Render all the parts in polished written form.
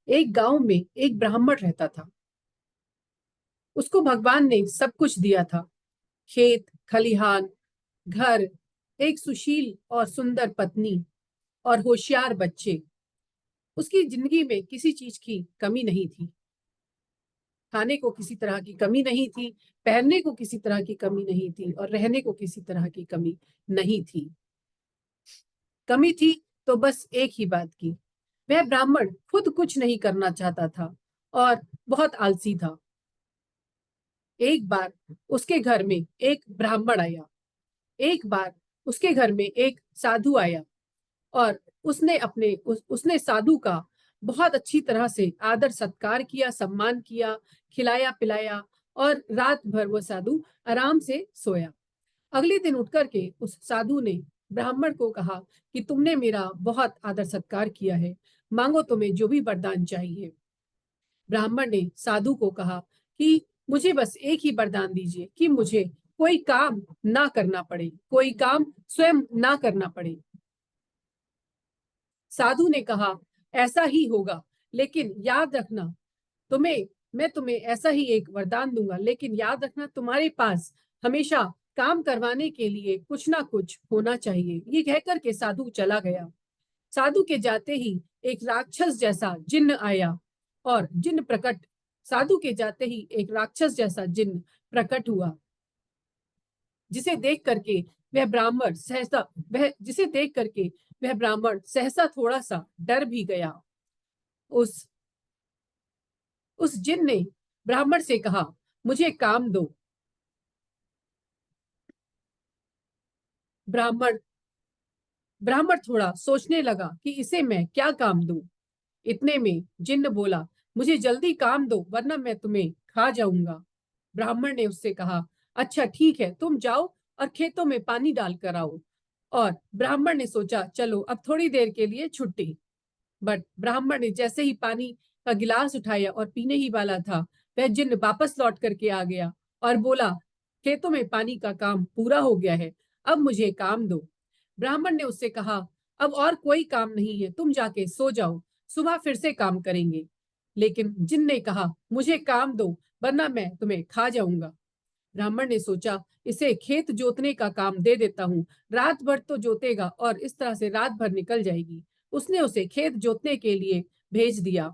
एक गांव में एक ब्राह्मण रहता था। उसको भगवान ने सब कुछ दिया था। खेत, खलिहान, घर, एक सुशील और सुंदर पत्नी और होशियार बच्चे। उसकी जिंदगी में किसी चीज की कमी नहीं थी। खाने को किसी तरह की कमी नहीं थी, पहनने को किसी तरह की कमी नहीं थी और रहने को किसी तरह की कमी नहीं थी। कमी थी तो बस एक ही बात की। वह ब्राह्मण खुद कुछ नहीं करना चाहता था और बहुत आलसी था। एक बार उसके घर में एक ब्राह्मण आया। एक बार उसके घर में एक साधु आया और उसने साधु का बहुत अच्छी तरह से आदर सत्कार किया, सम्मान किया, खिलाया पिलाया और रात भर वो साधु आराम से सोया। अगले दिन उठ करके उस साधु ने ब्राह्मण को कहा कि तुमने मेरा बहुत आदर सत्कार किया है, मांगो तुम्हें जो भी वरदान चाहिए। ब्राह्मण ने साधु को कहा कि मुझे बस एक ही वरदान दीजिए कि मुझे कोई काम ना करना पड़े, कोई काम स्वयं ना करना पड़े। साधु ने कहा ऐसा ही होगा, लेकिन याद रखना, तुम्हें मैं तुम्हें ऐसा ही एक वरदान दूंगा, लेकिन याद रखना तुम्हारे पास हमेशा काम करवाने के लिए कुछ ना कुछ होना चाहिए। ये कहकर के साधु चला गया। साधु के जाते ही एक राक्षस जैसा जिन्न आया और जिन्न प्रकट साधु के जाते ही एक राक्षस जैसा जिन्न प्रकट हुआ, जिसे देख करके वह ब्राह्मण सहसा थोड़ा सा डर भी गया। उस उस जिन ने ब्राह्मण से कहा, मुझे काम दो। ब्राह्मण ब्राह्मण थोड़ा सोचने लगा कि इसे मैं क्या काम दूं। इतने में जिन्न बोला, मुझे जल्दी काम दो वरना मैं तुम्हें खा जाऊंगा। ब्राह्मण ने उससे कहा, अच्छा ठीक है, तुम जाओ और खेतों में पानी डाल कर आओ। और ब्राह्मण ने सोचा, चलो अब थोड़ी देर के लिए छुट्टी। बट ब्राह्मण ने जैसे ही पानी का गिलास उठाया और पीने ही वाला था, वह जिन्न वापस लौट करके आ गया और बोला, खेतों में पानी का काम पूरा हो गया है, अब मुझे काम दो। ब्राह्मण ने उससे कहा, अब और कोई काम नहीं है, तुम जाके सो जाओ, सुबह फिर से काम करेंगे। लेकिन जिन ने कहा, मुझे काम दो वरना मैं तुम्हें खा जाऊंगा। ब्राह्मण ने सोचा, इसे खेत जोतने का काम दे देता हूँ, रात भर तो जोतेगा और इस तरह से रात भर निकल जाएगी। उसने उसे खेत जोतने के लिए भेज दिया।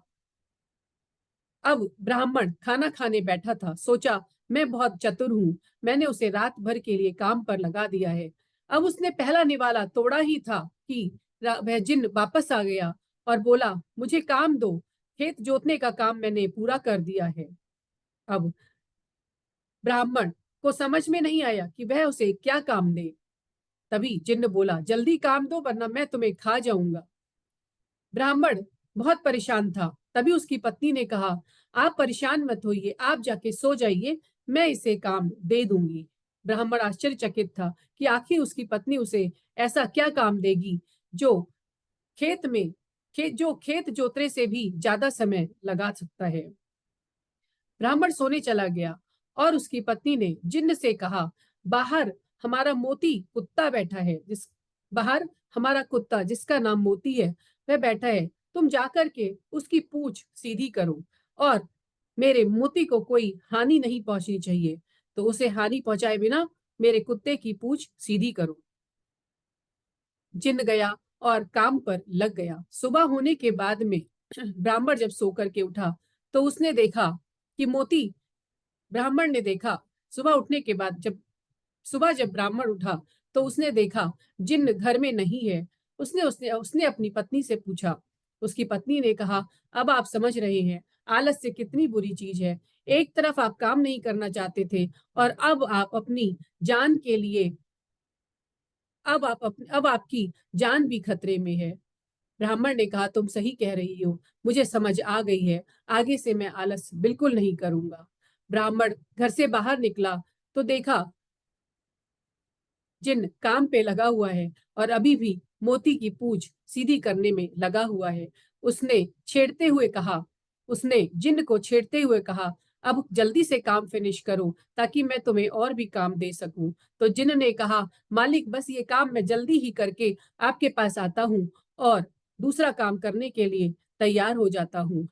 अब ब्राह्मण खाना खाने बैठा था। सोचा, मैं बहुत चतुर हूँ, मैंने उसे रात भर के लिए काम पर लगा दिया है। अब उसने पहला निवाला तोड़ा ही था कि वह जिन्न वापस आ गया और बोला, मुझे काम दो, खेत जोतने का काम मैंने पूरा कर दिया है। अब ब्राह्मण को समझ में नहीं आया कि वह उसे क्या काम दे। तभी जिन्न बोला, जल्दी काम दो वरना मैं तुम्हें खा जाऊंगा। ब्राह्मण बहुत परेशान था। तभी उसकी पत्नी ने कहा, आप परेशान मत होइए, आप जाके सो जाइए, मैं इसे काम दे दूंगी। ब्राह्मण आश्चर्यचकित था कि आखिर उसकी पत्नी उसे ऐसा क्या काम देगी जो खेत में खेत जोतने से भी ज्यादा समय लगा सकता है। ब्राह्मण सोने चला गया और उसकी पत्नी ने जिन्न से कहा, बाहर हमारा मोती कुत्ता बैठा है, बाहर हमारा कुत्ता जिसका नाम मोती है वह बैठा है, तुम जाकर के उसकी पूंछ सीधी करो और मेरे मोती को कोई हानि नहीं पहुंचनी चाहिए, तो उसे हानि पहुंचाए बिना मेरे कुत्ते की पूंछ सीधी करो। जिन्न गया और काम पर लग गया। सुबह होने के बाद में ब्राह्मण जब सो करके उठा तो उसने देखा कि मोती ब्राह्मण ने देखा सुबह उठने के बाद जब सुबह जब ब्राह्मण उठा तो उसने देखा जिन्न घर में नहीं है। उसने उसने उसने अपनी पत्नी से पूछा। उसकी पत्नी ने कहा, अब आप समझ रहे हैं आलस्य कितनी बुरी चीज है। एक तरफ आप काम नहीं करना चाहते थे और अब आप अपनी जान के लिए अब आपकी जान भी खतरे में है। ब्राह्मण ने कहा, तुम सही कह रही हो, मुझे समझ आ गई है, आगे से मैं आलस बिल्कुल नहीं करूंगा। ब्राह्मण घर से बाहर निकला तो देखा जिन काम पे लगा हुआ है और अभी भी मोती की पूंछ सीधी करने में लगा हुआ है। उसने जिन को छेड़ते हुए कहा, अब जल्दी से काम फिनिश करो ताकि मैं तुम्हें और भी काम दे सकूं। तो जिन ने कहा, मालिक बस ये काम मैं जल्दी ही करके आपके पास आता हूं और दूसरा काम करने के लिए तैयार हो जाता हूँ।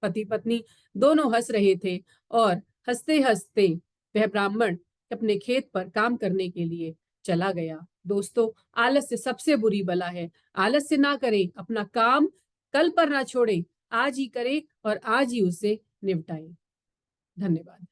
पति पत्नी दोनों हंस रहे थे और हंसते हंसते वह ब्राह्मण अपने खेत पर काम करने के लिए चला गया। दोस्तों, आलस्य सबसे बुरी बला है। आलस्य ना करें, अपना काम कल पर ना छोड़े, आज ही करें और आज ही उसे निपटाएं। धन्यवाद।